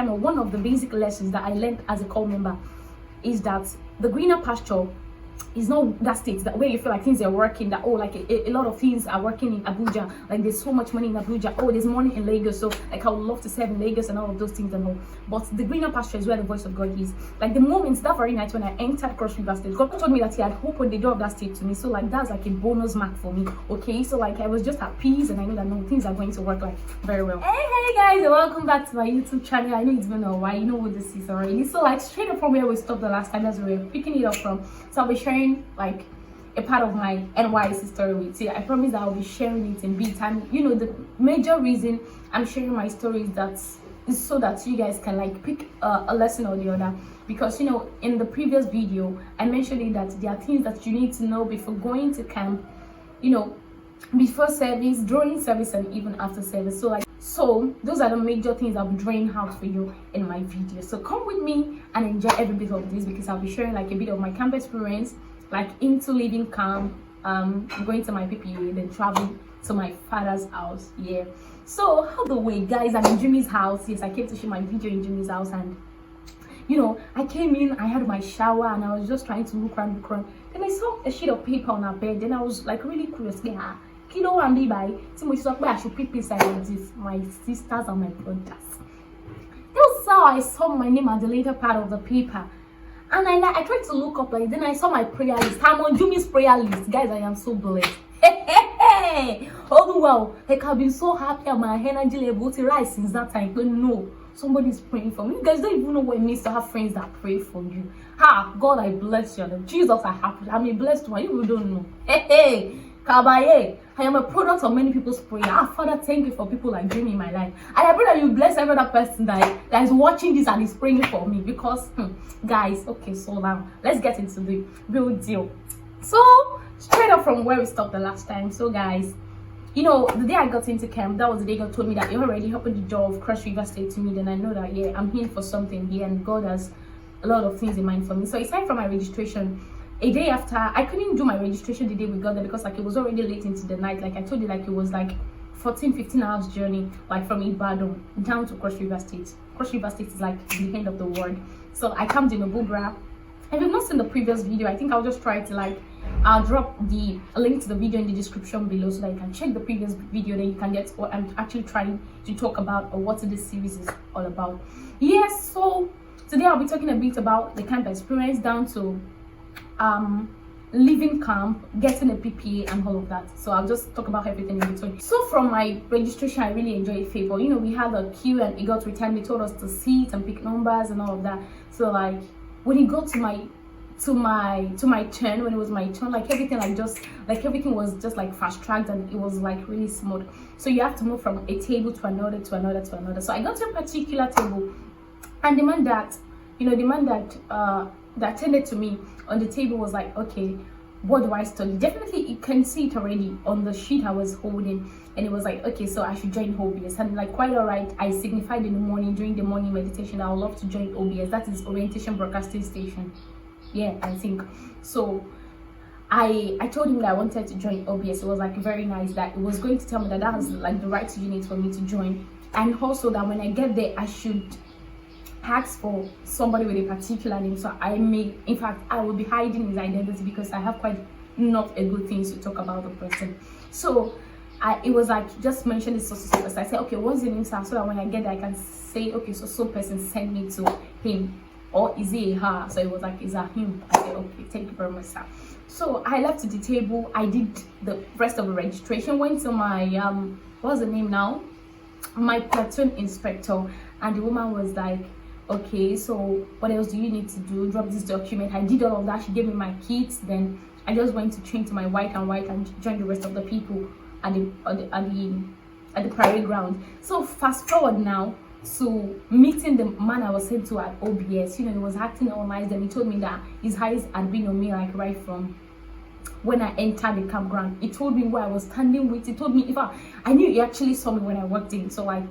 or one of the basic lessons that I learned as a corps member is that the greener pasture is not that state that where you feel like things are working, that like a lot of things are working in Abuja, like there's so much money in Abuja, there's money in Lagos, so like I would love to serve in Lagos and all of those things and all. But the greener pasture is where the voice of God is. Like the moment that very night when I entered Cross River State, God told me that he had opened the door of that state to me, so like that's like a bonus mark for me. Okay, so like I was just at peace and I know that no, things are going to work like very well. Hey guys, and welcome back to my YouTube channel. I know it's been a while, you know what this is already. So like straight up from where we stopped the last time, as we were picking it up from, so I'll be sharing like a part of my NYSC story with you. I promise that I'll be sharing it in bits, and you know the major reason I'm sharing my story is so that you guys can like pick a lesson or the other, because you know in the previous video I mentioned that there are things that you need to know before going to camp, you know, before service, during service, and even after service. So those are the major things I'll be drawing out for you in my video. So come with me and enjoy every bit of this, because I'll be sharing like a bit of my camp experience, like into leaving camp, going to my PPA, then traveling to my father's house. Yeah. So how the way, guys, I'm in Jimmy's house. Yes, I came to share my video in Jimmy's house, and you know, I came in, I had my shower, and I was just trying to look around. Then I saw a sheet of paper on her bed. Then I was like really curious. Yeah, kilo and by I should pick beside like this, my sisters and my brothers. That's how I saw my name at the later part of the paper. And I tried to look up, like then I saw my prayer list. I'm on Jumi's prayer list. Guys, I am so blessed. Hey. Oh wow, like I've been so happy and my energy level to rise since that time. But no, somebody's praying for me. You guys don't even know what it means to have friends that pray for you. God, I bless you. Jesus, I'm a blessed one. You don't know. Hey. Kabaye, I am a product of many people's prayer. Father, thank you for people like Jimmy in my life. And I pray that you bless every other person that is watching this and is praying for me. Because, guys, okay, so now let's get into the real deal. So, straight up from where we stopped the last time. So, guys, you know, the day I got into camp, that was the day God told me that you already opened the door of Cross River State to me. Then I know that, yeah, I'm here for something here, and God has a lot of things in mind for me. So, aside from my registration, a day after, I couldn't do my registration the day we got there because like it was already late into the night. Like I told you, like it was like 14-15 hours journey, like from Ibadan down to Cross River State. Cross River State is like the end of the world. So I camped in Obubra. If you've not seen the previous video, I think I'll just try to like I'll drop the link to the video in the description below so that you can check the previous video. Then you can get what I'm actually trying to talk about, or what this series is all about. Yes, so today I'll be talking a bit about the camp experience down to leaving camp, getting a PPA, and all of that. So I'll just talk about everything in between. So from my registration, I really enjoyed Favour. You know, we had a queue and it got returned. They told us to sit and pick numbers and all of that. So like when it got to my turn, when it was my turn, like everything was just like fast tracked, and it was like really smooth. So you have to move from a table to another to another to another. So I got to a particular table, and the man that attended to me on the table was like, okay, what do I study? Definitely you can see it already on the sheet I was holding, and it was like, okay, so I should join OBS. And like, quite all right, I signified in the morning during the morning meditation I would love to join OBS. That is Orientation Broadcasting Station. Yeah, I think so. I told him that I wanted to join OBS. It was like very nice that it was going to tell me that that was like the right unit for me to join, and also that when I get there I should ask for somebody with a particular name, so I may, in fact, I will be hiding his identity because I have quite not a good things to talk about the person. So it was like, just mention this so person. I said, okay, what's the name, sir? So that when I get there I can say, okay, so person send me to him, or is he a her? So it was like, is that him? I said, okay, thank you very much, sir. So I left the table, I did the rest of the registration, went to my what's the name now, my platoon inspector, and the woman was like, okay, so what else do you need to do? Drop this document. I did all of that. She gave me my kits. Then I just went to change to my white and join the rest of the people at the parade ground. So fast forward now to meeting the man I was sent to at OBS. You know, he was acting all nice. Then he told me that his eyes had been on me like right from when I entered the campground. He told me where I was standing with. He told me, if I knew he actually saw me when I walked in. So like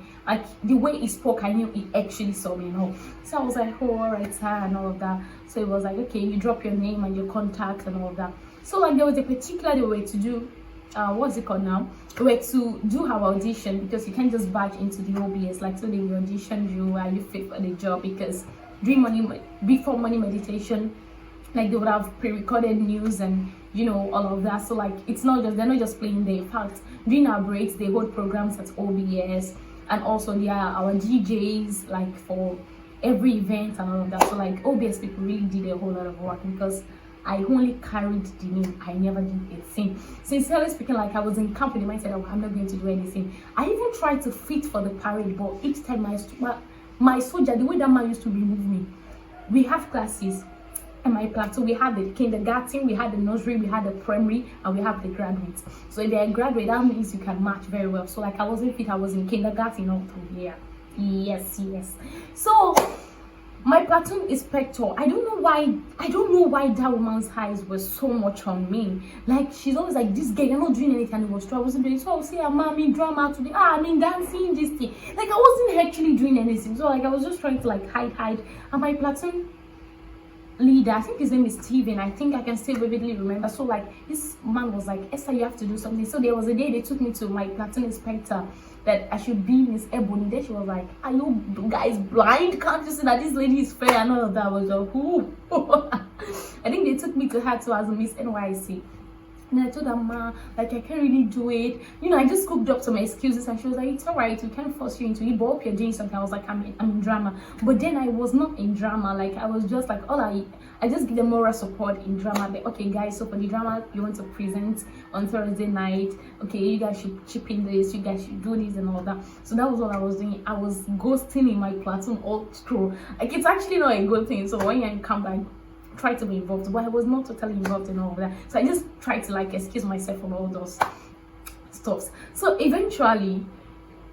the way he spoke, I knew he actually saw me, you know. So I was like, oh, all right, sir, and all of that. So it was like, okay, you drop your name and your contact and all of that. So like there was a particular way to do what's it called now? We were to do our audition, because you can't just badge into the OBS. Like, so they will audition you, are you fit for the job? Because before money meditation, like, they would have pre-recorded news and all of that. So like, it's not just, they're not just playing there. In fact, during our breaks, they hold programs at OBS, and also they are our DJs, like, for every event and all of that. So like, OBS people really did a whole lot of work, because I only carried the name. I never did a thing. Sincerely speaking, like, I was in camp with the mindset of, I'm not going to do anything. I even tried to fit for the parade, but each time my soldier, the way that man used to remove me. We have classes in my plateau. We had the kindergarten, we had the nursery, we had the primary, and we have the graduates. So if you're a graduate, that means you can match very well. So like, I wasn't fit. I was in kindergarten up to here. Yes. So my platoon inspector, I don't know why that woman's eyes were so much on me. Like, she's always like, this girl, you're not doing anything. It was true. I wasn't doing. So I would say, I'm in drama today. I'm in dancing, this thing. Like, I wasn't actually doing anything. So like, I was just trying to like hide. And my platoon leader, I think his name is Steven, I think I can still vividly remember. So like, this man was like, Esther, you have to do something. So there was a day they took me to my platoon inspector that I should be Miss Ebony. Then she was like, are you guys blind? Can't you see that this lady is fair? And all of that. I was like, who? I think they took me to her too as Miss NYSC. And I told her, ma, like, I can't really do it. I just cooked up some excuses, and she was like, it's all right, we can't force you into it, but hope you're doing something. I was like, I'm in drama. But then I was not in drama. Like, I was just like, I just give them moral support in drama. Like, okay, guys, so for the drama you want to present on Thursday night, okay, you guys should chip in this, you guys should do this and all that. So that was what I was doing. I was ghosting in my platoon all through. Like, it's actually not a good thing. So when you come back, try to be involved, but I was not totally involved in all of that. So I just tried to like excuse myself from all those stuffs. So eventually,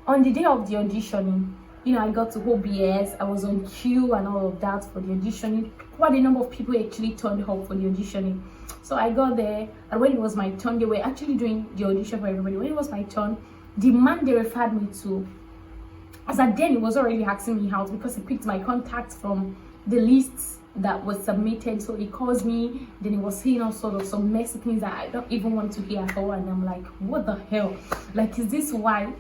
on the day of the auditioning, I got to OBS. I was on queue and all of that for the auditioning. Quite a number of people actually turned up for the auditioning. So I got there, and when it was my turn, they were actually doing the audition for everybody. When it was my turn, the man they referred me to, as at then, he was already asking me out, because he picked my contacts from the lists that was submitted. So he calls me, then he was saying all sort of some messy things that I don't even want to hear at all. And I'm like, what the hell? Like, is this why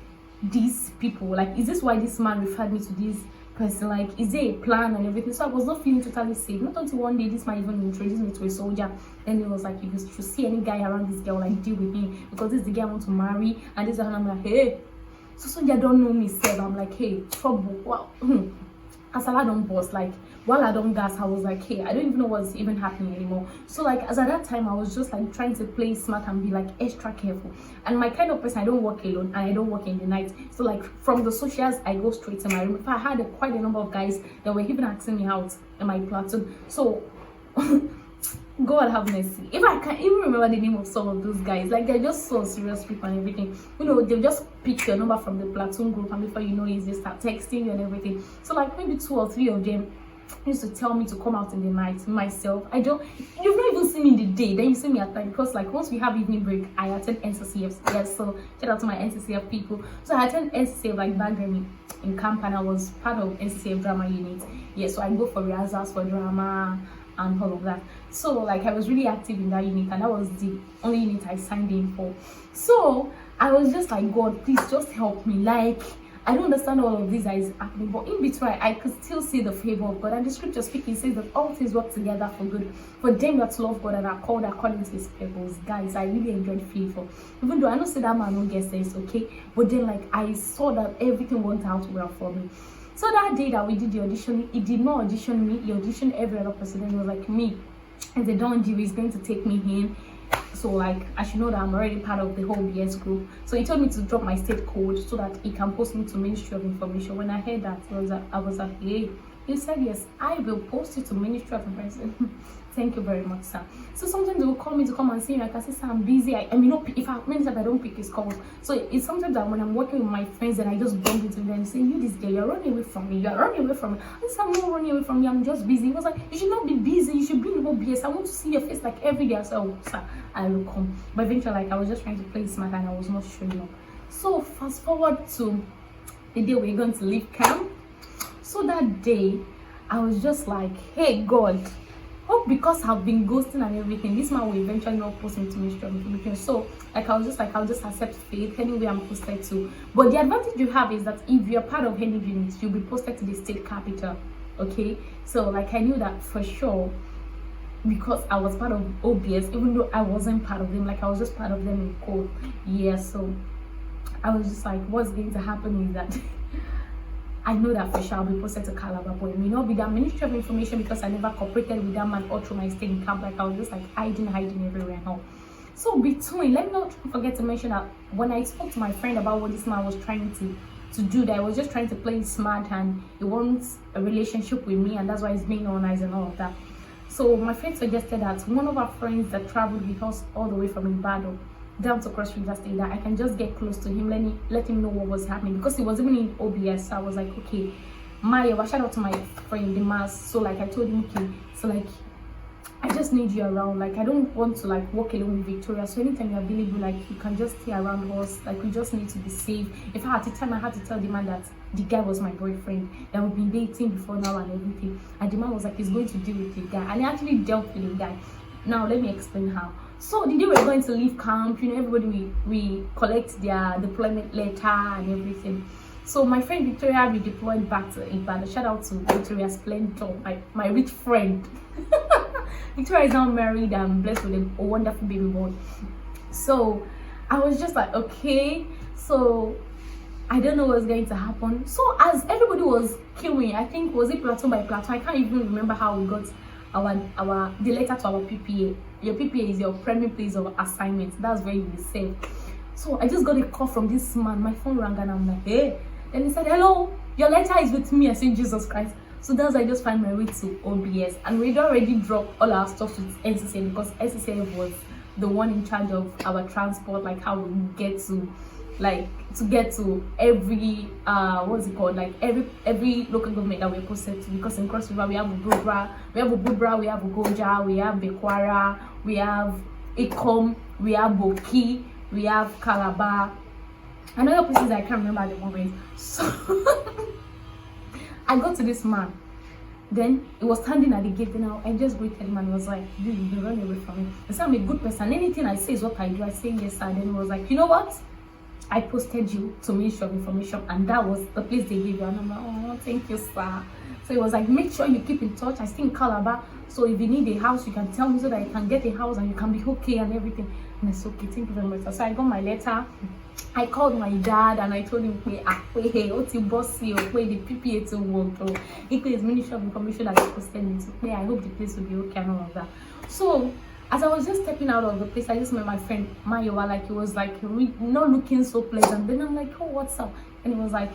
these people, like, is this why this man referred me to this person? Like, is there a plan and everything? So I was not feeling totally safe. Not until one day this man even introduced me to a soldier. Then he was like, if you should see any guy around this girl, like, deal with him, because this is the guy I want to marry. And this, and I'm like, hey, so soldier don't know me, sir. I'm like, hey, trouble. Wow. As I don't boss, like, while I don't gas, I was like, hey, I don't even know what's even happening anymore. So like, as at that time, I was just like trying to play smart and be like extra careful. And my kind of person, I don't work alone, and I don't work in the night. So like, from the socials, I go straight to my room. If I had quite a number of guys that were even asking me out in my platoon. So God have mercy. If I can't even remember the name of some of those guys, like, they're just so serious people and everything. They'll just pick your number from the platoon group, and before you know it, they start texting you and everything. So like, maybe 2 or 3 of them used to tell me to come out in the night. Myself, you've not even seen me in the day, then you see me at night, because like, once we have evening break, I attend NCCF. Yes, so shout out to my NCCF people. So I attend NCCF like back then in camp, and I was part of NCCF drama unit. Yeah, so I go for rehearsals for drama and all of that. So like, I was really active in that unit, and that was the only unit I signed in for. So I was just like, God, please just help me. Like, I don't understand all of this that is happening, but in between, I could still see the favor of God. And the scripture speaking says that all things work together for good for them that love God and are called according to his purpose. Guys, I really enjoyed Favour. Even though I know say that man won't get sense, okay, but then like, I saw that everything went out well for me. So that day that we did the audition, he did not audition me, he auditioned every other person. And he was like, me, as a don't do, he's going to take me in. So like, I should know that I'm already part of the whole BS group. So he told me to drop my state code so that he can post me to Ministry of Information. When I heard that, I was like, hey, he said, yes, I will post you to Ministry of Information. Thank you very much, sir. So sometimes they will call me to come and see me. Like, I say, sir, I'm busy. I mean, if many times I don't pick his calls. So it's sometimes that when I'm working with my friends and I just bump into them and say, you, this girl, you're running away from me. You're running away from me. I said, I'm not running away from you. I'm just busy. He was like, you should not be busy. You should be in the OBS. I want to see your face like every day. I said, oh, sir, I will come. But eventually, like, I was just trying to play smart and I was not showing up. So fast forward to the day we're going to leave camp. So that day, I was just like, hey, God, hope because I've been ghosting and everything, this man will eventually not post me to ministry of information. So like I'll just accept faith anyway I'm posted to. But the advantage you have is that if you're part of any unit, you'll be posted to the state capital. Okay, so like I knew that for sure because I was part of OBS, even though I wasn't part of them, like I was just part of them in code. Yeah, so I was just like, what's going to happen is that I know that for sure I'll be posted to Calabar, but it may not be that Ministry of Information because I never cooperated with that man all through my stay in camp. Like I was just like hiding everywhere now. So between, let me not forget to mention that when I spoke to my friend about what this man was trying to do, that I was just trying to play smart and he wants a relationship with me and that's why he's being honest and all of that. So my friend suggested that one of our friends that traveled with us all the way from Ibadan down to Cross River State, that I can just get close to him, let him know what was happening, because he was even in OBS. So I was like, okay, shout out to my friend Dimas. So like I told him, okay, so like I just need you around, like I don't want to like walk alone with Victoria, so anytime you're available, like you can just stay around us, like we just need to be safe. If I had to time, I had to tell the man that the guy was my boyfriend, that we've been dating before now and everything, and the man was like, he's going to deal with the guy, and he actually dealt with the guy. Now let me explain how. So the day we're going to leave camp, you know, everybody we collect their deployment letter and everything. So my friend Victoria redeployed back to Ibadan. Shout out to Victoria Splendor, my rich friend. Victoria is now married and blessed with a wonderful baby boy. So I was just like, okay, so I don't know what's going to happen. So as everybody was queuing, I think was it platoon by platoon, I can't even remember how we got the letter to our PPA. Your PPA is your primary place of assignment. That's where you will save. So I just got a call from this man. My phone rang and I'm like, hey. Then he said, hello, your letter is with me. I said, Jesus Christ. So that's I just find my way to OBS, and we'd already dropped all our stuff with NCCA because NCCA was the one in charge of our transport, like how we get to every what's it called, like every local government that we're posted to, because in Cross River we have Ubudra, we have Ugoja, we have Bekwara, we have Ikom, we have Boki, we have Calabar, and other places I can't remember at the moment. So I got to this man, then he was standing at the gate, and I just greeted him and was like, dude, you run away from me. I said, I'm a good person, anything I say is what I do. I say yes sir. Then he was like, you know what, I posted you to Ministry of Information, and that was the place they gave you. And I'm like, oh, thank you, sir. So he was like, make sure you keep in touch. I stay in Calabar, so if you need a house, you can tell me so that I can get a house and you can be okay and everything. And I said, okay, thank you very much. So I got my letter. I called my dad and I told him, hey, what's your boss here? Where the PPA to work, bro? It is Ministry of Information that posted me. So I hope the place will be okay and all of that. So as I was just stepping out of the place, I just met my friend Mayowa. Like he was like not looking so pleasant. Then I'm like, oh, what's up? And he was like,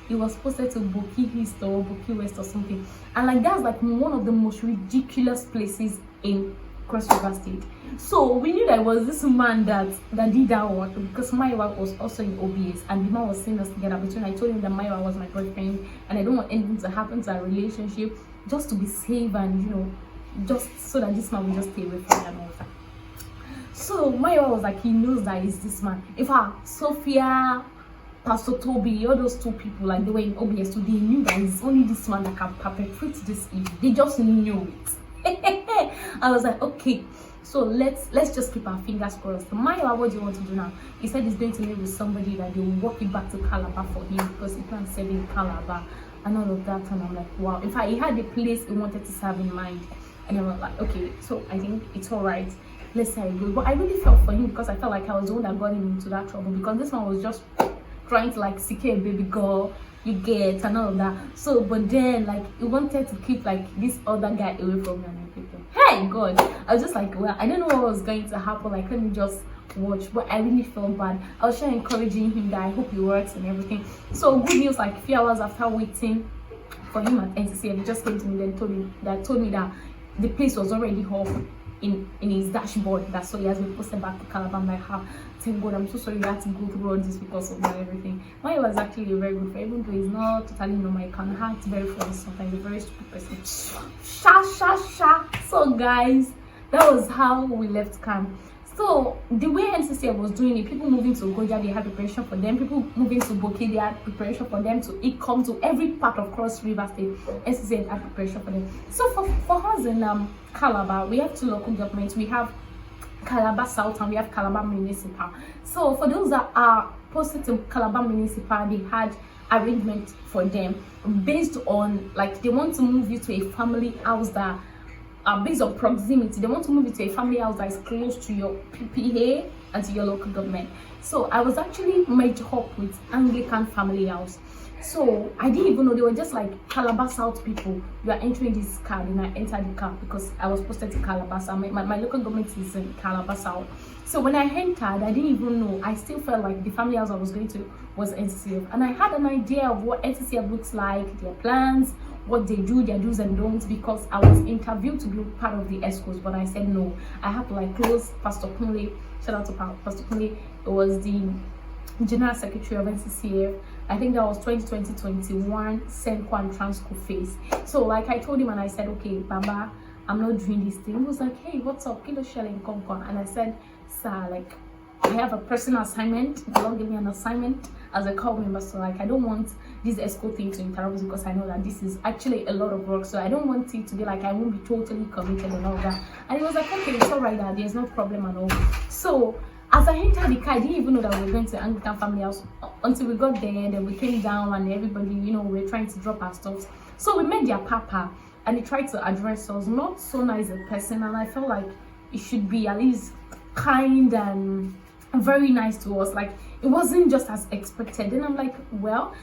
he was posted to Boki East or Boki West or something. And like that's like one of the most ridiculous places in Cross River State. So we knew that it was this man that did that work, because Mayowa was also in OBS and the man was seeing us together. Between I told him that Mayowa was my boyfriend and I don't want anything to happen to our relationship, just to be safe and, you know, just so that this man will just stay away from me and all that. So Mayowa was like, he knows that it's this man. In fact, Sophia, Pastor Toby, all those two people, like they were in OBS, so they knew that it's only this man that can perpetrate this evil. They just knew it. I was like, okay, so let's just keep our fingers crossed. Mayowa, what do you want to do now? He said he's going to meet with somebody that they will walk it back to Calabar for him, because he can't serve in Calabar and all of that. And I'm like, wow. In fact, he had a place he wanted to serve in mind, and I was like, okay, so I think it's all right, let's see how it goes. But I really felt for him, because I felt like I was the one that got him into that trouble, because this one was just trying to like secure a baby girl, you get, and all of that. So but then like he wanted to keep like this other guy away from me and everything. Hey God, I was just like, well, I don't know what was going to happen, like let me just watch. But I really felt bad. I was trying encouraging him that I hope he works and everything. So good news, like a few hours after waiting for him at NCCA, he just came to me, then told me that the place was already off in his dashboard. That's so he has been posted back to Calabar. I'm like, thank God, I'm so sorry you had to go through all this because of that everything. Maya was actually a very good friend, even though he's not totally normal. I can act very funny sometimes, a very stupid person. Sha. So guys, that was how we left camp. So the way NCCF was doing it, people moving to Goja, they had preparation for them. People moving to Boki, they had preparation for them. To come to every part of Cross River State, NCCF had preparation for them. So for us in Calabar, we have two local governments. We have Calabar South and we have Calabar Municipal. So for those that are posted to Calabar Municipal, they had arrangement for them based on, like, they want to move you to a family house that based on proximity. They want to move you to a family house that is close to your PPA and to your local government. So I was actually made up with Anglican family house. So I didn't even know, they were just like, Calabar South people, you are entering this car. And I entered the car because I was posted to Calabar South. My local government is in Calabar South. So when I entered, I didn't even know. I still felt like the family house I was going to was NCCF. And I had an idea of what NCCF looks like, their plans, what they do, their do's and don'ts, because I was interviewed to be part of the ESCOs, but I said no. I had to like close Pastor Kunle. Shout out to Pastor Kunle. It was the General Secretary of NCCF. I think that was 2020-21 Senko and Transco phase. So like I told him and I said, okay, Baba, I'm not doing this thing. He was like, hey, what's up? Kilo Shell and Concon. And I said, sir, like, I have a personal assignment. The Lord gave me an assignment as a call member. So like, I don't want this ESCO thing to interrupt because I know that this is actually a lot of work. So I don't want it to be like I won't be totally committed and all that. And he was like, okay, it's all right, Dad. There's no problem at all. So as I entered the car, I didn't even know that we were going to the Anglican family house until we got there. Then we came down and everybody, you know, we were trying to drop our stuff. So we met their papa and he tried to address us. Not so nice a person, and I felt like it should be at least kind and very nice to us. Like, it wasn't just as expected. And I'm like, well,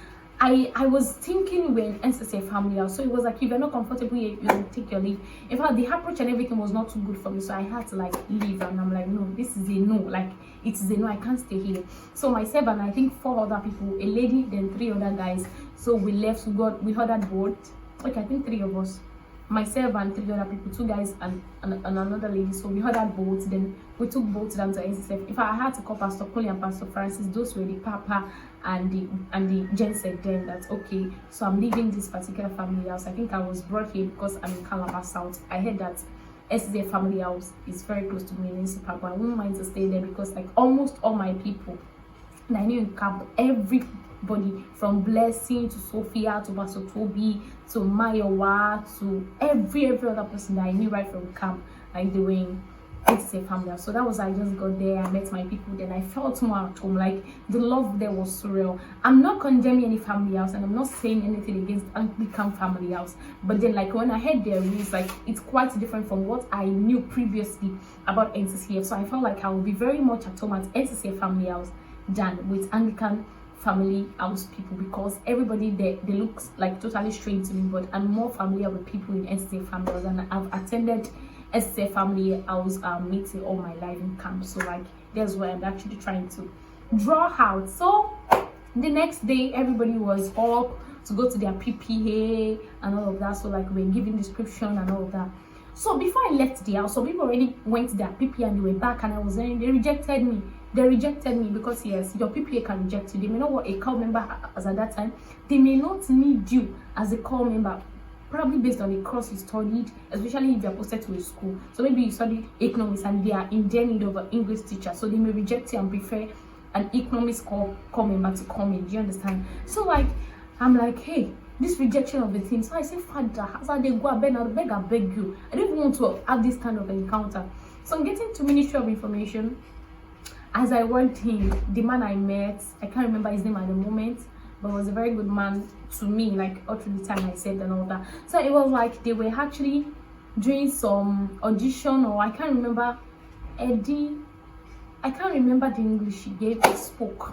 I was thinking when NCCF family house, so it was like, if you're not comfortable here, you take your leave. In fact, the approach and everything was not too good for me, so I had to like leave. And I'm like, no, this is a no, like, it is a no, I can't stay here. So myself and I think 4 other people, a lady, then 3 other guys. So we left. We ordered boat. Okay, I think 3 of us, myself and 3 other people, 2 guys and another lady. So we ordered boats. Then we took boats down to NCCF. If I had to call Pastor Coley and Pastor Francis, those were the papa and the gent said then that okay, so I'm leaving this particular family house. I think I was brought here because I'm in Calabar South. I heard that SZ family house is very close to municipal, but I wouldn't mind to stay there because like almost all my people and I knew in camp, everybody from Blessing to Sophia to Pastor Toby to Mayowa to every other person that I knew right from camp, like they were in SZ family house. So that was, I just got there, I met my people, then I felt more at home. Like the love there was surreal. I'm not condemning any family house and I'm not saying anything against Anglican family house, but then like when I heard their rules, like it's quite different from what I knew previously about NCCF. So I felt like I would be very much at home at NCCF family house than with Anglican family house people, because everybody there, they look like totally strange to me, but I'm more familiar with people in NCCF family house, and I've attended SCF family house meeting all my life in camp. So like that's where I'm actually trying to draw out. So the next day everybody was up to go to their PPA and all of that. So like we're giving description and all of that. So before I left the house, so people already went to their PPA and they were back, and I was there. They rejected me. They rejected me because yes, your PPA can reject you. They may not want a call member as at that time. They may not need you as a call member, probably based on the course you studied, especially if you're posted to a school. So maybe you studied economics and they are in their need of an English teacher, so they may reject you and prefer an economics call member to come in. Do you understand? So like I'm like, hey, this rejection of the thing. So I say, Father, how they go? I beg you. I don't even want to have this kind of encounter. So I'm getting to Ministry of Information. As I worked in, the man I met, I can't remember his name at the moment, but was a very good man to me, like all through the time I said and all that. So it was like they were actually doing some audition, or I can't remember, Eddie, I can't remember the English he gave, he spoke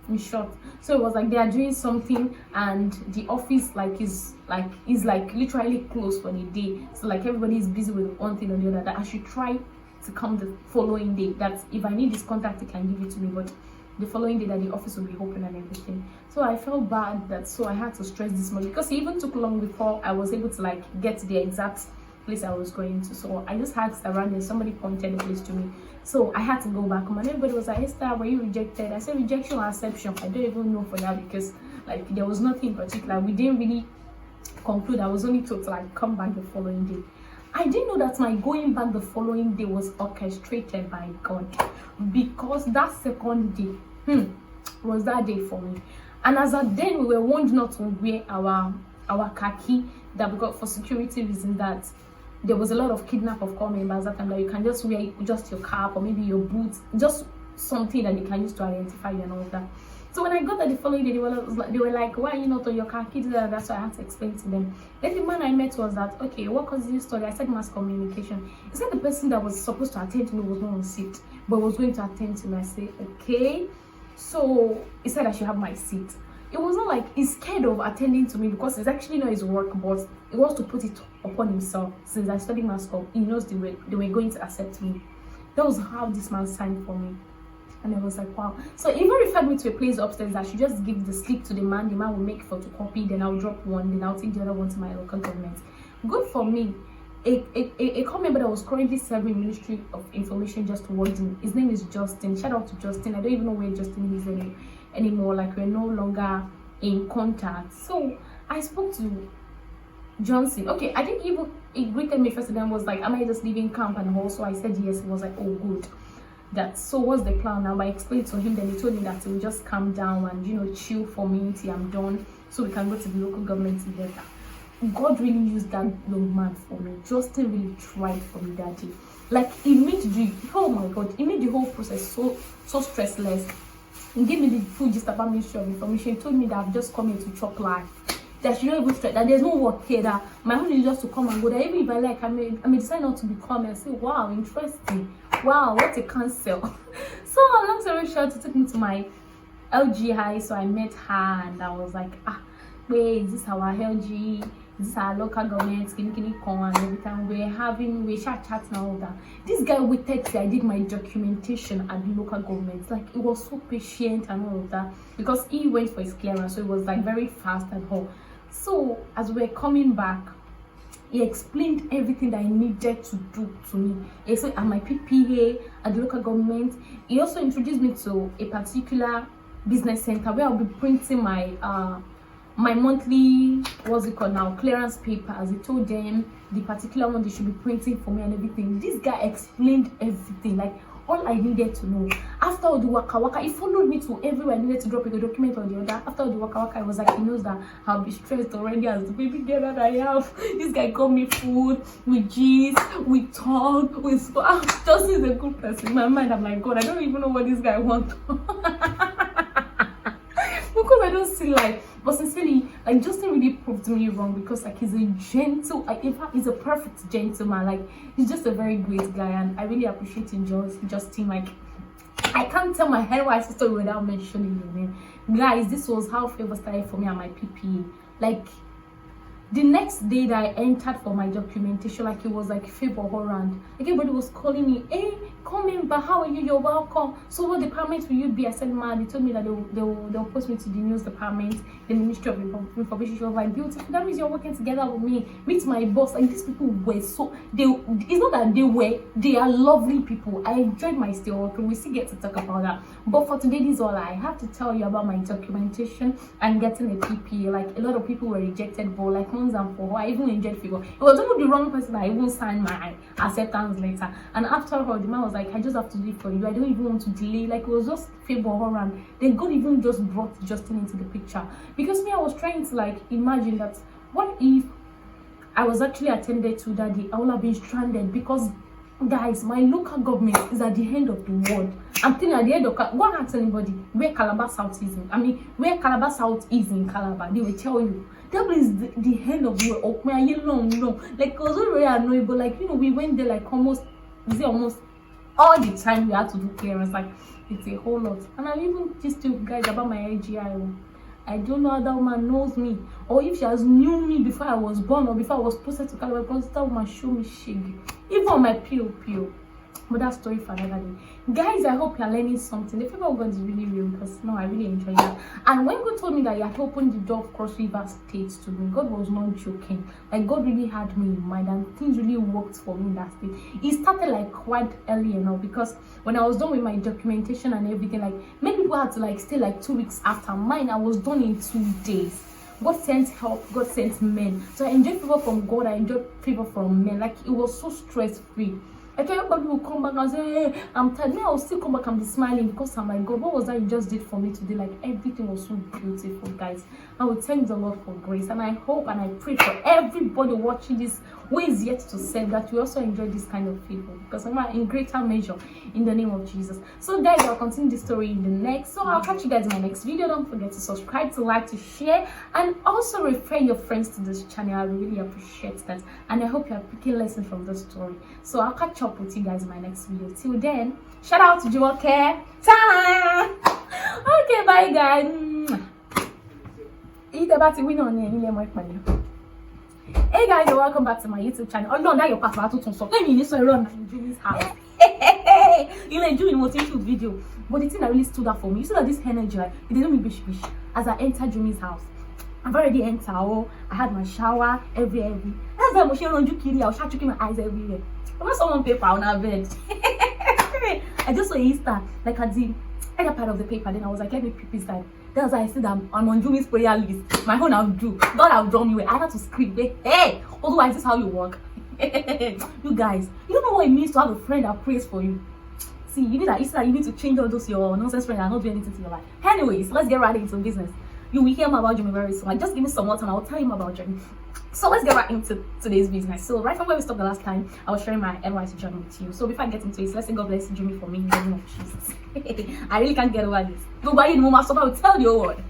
in short. So it was like they are doing something and the office like is literally closed for the day. So like everybody is busy with one thing or the other, that I should try to come the following day, that if I need this contact he can give it to me, but the following day that the office will be open and everything. So I felt bad that, so I had to stress this much because it even took long before I was able to like get to the exact place I was going to. So I just asked around and somebody pointed the place to me. So I had to go back home and everybody was like, Esther, were you rejected? I said rejection or acceptance. I don't even know for that because like there was nothing in particular. We didn't really conclude. I was only told to like come back the following day. I didn't know that my going back the following day was orchestrated by God, because that second day was that day for me. And as at then, we were warned not to wear our khaki, that we got for security reasons, that there was a lot of kidnap of corps members that time, that you can just wear just your cap or maybe your boots, just something that they can use to identify you and all of that. So when I got there the following day, they were like, why are you not on your khaki? That's why I had to explain to them. Then the man I met was that, okay, what caused you story? I said mass communication. He said the person that was supposed to attend to me was not on seat, but was going to attend to me. I said, okay. So he said I should have my seat. It was not like he's scared of attending to me, because it's actually not his work, but he wants to put it upon himself. Since I studied mass comm, he knows they were going to accept me. That was how this man signed for me. And I was like, wow. So he even referred me to a place upstairs. I should just give the slip to the man will make photocopy, then I'll drop one, then I'll take the other one to my local government. Good for me. A corps member that was currently serving Ministry of Information just warned me. His name is Justin. Shout out to Justin. I don't even know where Justin is anymore. Like, we're no longer in contact. So I spoke to Johnson. Okay, I think even he greeted me first and then was like, am I just leaving camp and all? So I said yes. He was like, oh, good. So what's the plan now? I explained to him, then he told me that he will just calm down and chill for me until I'm done, so we can go to the local government together. God really used that young man for me. Justin really tried for me that day. Like, he made the whole process so stressless. He gave me the full gist about Ministry of Information. He told me that I've just come here to chop life, that she don't even stress, that there's no work here, that my home is just to come and go, that even if I like, I may decide not to become, and say, wow, interesting, wow, what a cancel. So long story short, he took me to my LG, so I met her, and I was like, wait, is this our LG? Is this our local government? Can you come? And every time we're chatting and all that. This guy waited till I did my documentation at the local government. Like, it was so patient and all of that, because he went for his clearance, so it was like very fast and all. So as we're coming back, he explained everything that I needed to do to me. He said at my PPA at the local government. He also introduced me to a particular business center where I'll be printing my monthly, what's it called now, clearance papers. He told them the particular one they should be printing for me and everything. This guy explained everything, like all I needed to know. After all the waka, he followed me to everywhere I needed to drop a document or the other. After all the waka, I was like, he knows that I'll be stressed already as the baby girl that I have. This guy got me food, we gist, we talk, we swap. Just is a good person. In my mind, I'm like, God, I don't even know what this guy wants. Because I don't see life. But sincerely, like, Justin really proved me wrong, because like, he's a gentle, in fact, he's a perfect gentleman. Like, he's just a very great guy, and I really appreciate him, Justin. Like, I can't tell my NYSC story without mentioning your name. Guys, this was how Favour started for me at my PPA. Like, the next day that I entered for my documentation, like, it was like Favour all around. Like, everybody was calling me, hey, come in, but how are you? You're welcome. So what department will you be? I said, man, they told me that they'll post me to the news department, the Ministry of Information. She was like, beautiful, that means you're working together with me. Meet my boss. Like, these people were so, it's not that they are lovely people. I enjoyed my stay working. We still get to talk about that. But for today, this is all I have to tell you about my documentation and getting a PPA. Like, a lot of people were rejected, but like, once and for all, I even enjoyed Favour. It was even the wrong person that I even signed my acceptance letter. And after all, the man was like, I just have to do it for you. I don't even want to delay. Like, it was just Favour all around. Then God even just brought Justin into the picture. Because me, I was trying to like imagine that what if I was actually attended to that day, I would have been stranded, because guys, my local government is at the end of the world. I'm telling you, at the end of, go and ask anybody where Calabar South is in. Where Calabar South is in Calabar, they will tell you that is the end of the world. Oh, like, it was very annoying, but like, we went there like almost all the time. We had to do clearance. Like, it's a whole lot. And I'm even just to guys about my AGI. I don't know how that woman knows me, or if she has knew me before I was born, or before I was posted to Calabar, because that woman show me shaggy. Even on my PO. But that story for another day. Guys, I hope you're learning something. The Favour of God is really real, because no, I really enjoy that. And when God told me that he had opened the door of Cross River State to me, God was not joking. Like, God really had me in mind, and things really worked for me in that state. It started like quite early enough, because when I was done with my documentation and everything, like, many people had to like stay like 2 weeks after mine. I was done in 2 days. God sent help, God sent men. So I enjoyed favor from God, I enjoyed favor from men. Like, it was so stress-free. Like, everybody will come back and say, hey, I'm tired. Me, I'll still come back and be smiling because I'm like, God, what was that you just did for me today? Like, everything was so beautiful, guys. I will thank the Lord for grace. And I hope and I pray for everybody watching this who is yet to serve, that you also enjoy this kind of favor, because I'm in greater measure in the name of Jesus. So guys, I'll continue this story in the next. So I'll catch you guys in my next video. Don't forget to subscribe, to like, to share, and also refer your friends to this channel. I really appreciate that, and I hope you are picking lessons from this story. So I'll catch up with you guys in my next video. Till then, shout out to Jewel Care time. Okay, bye guys. Hey guys, you're welcome back to my YouTube channel. Oh no, that your password to so let me so run in Jimmy's house. You like doing motivation video, but the thing that really stood out for me, you see that this energy, like it didn't make bish. As I entered Jimmy's house, I've already entered. Oh, I had my shower every. That's why I'm sharing on Kiri. I was shaking my eyes everywhere. I want someone paper on our bed. I just saw Easter, like at the other part of the paper. Then I was like, let me pick this guy. That's why I said I'm on Jimmy's prayer list. My own I'll do. God have drawn me. I had to scream. Hey, otherwise this is how you work. You guys, you don't know what it means to have a friend that prays for you. See, you need that. It's like you need to change all those your nonsense friends and not do anything to your life. Anyways, let's get right into business. You will hear more about Jimmy very soon. Like, just give me some more time. I'll tell you more about Jimmy. So let's get right into today's business. So right from where we stopped the last time, I was sharing my NYSC journey with you. So before I get into it, let's say God bless Jimmy for me in the name of Jesus. I really can't get over this. Nobody in the moment, so I will tell you what.